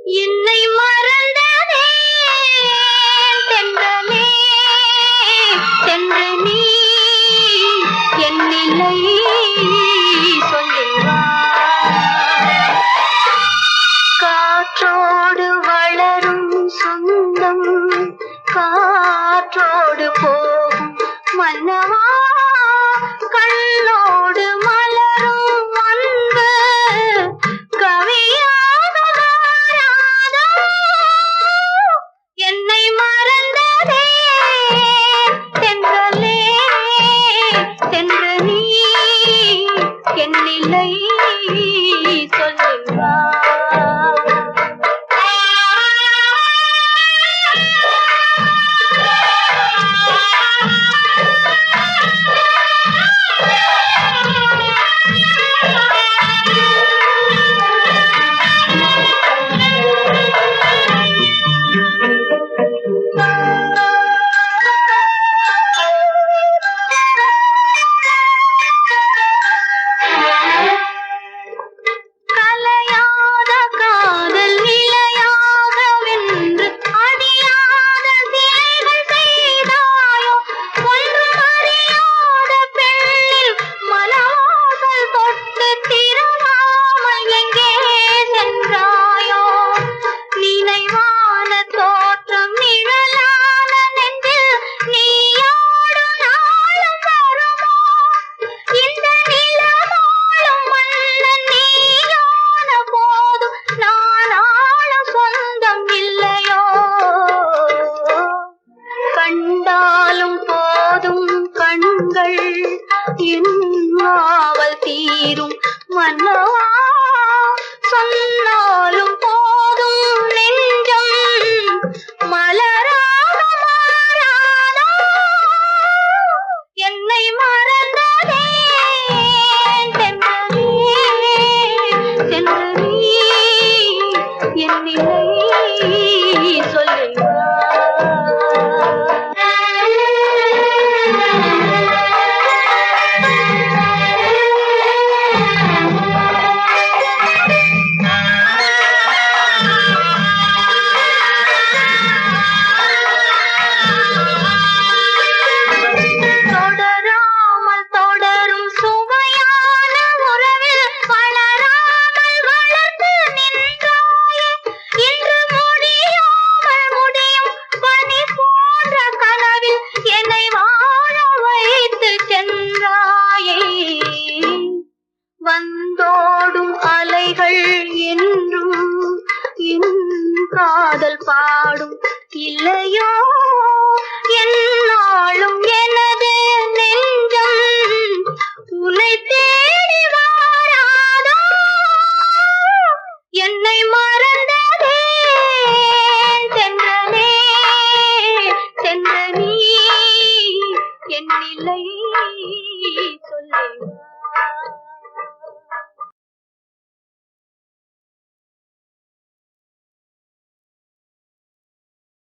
என்னை மறந்ததே தென்றலே தென்று நீ என் நிலை சொல்லுவா காற்றோடு வளரும் சொந்தம் காற்றோடு போகும் மன்னவா கண்ணோடு மலரும் அன்பு கவியாக மாறாதோ என்னை மறந்ததே தென்றலே தென்று நீ என் நிலை சொல்லுவா கண்டாலும் போதும் கண்கள் என் ஆவல் தீரும் மன்னவா சொன்னாலும் போதும் நெஞ்சம் மலராக மாறாதோ என்னை மறந்ததே தென்றலே தென்று நீ என் நிலை சொல்லுவா வந்தோடும் அலைகள் என்றும் என் காதல் பாடும் இல்லையோ என்னாலும் எனது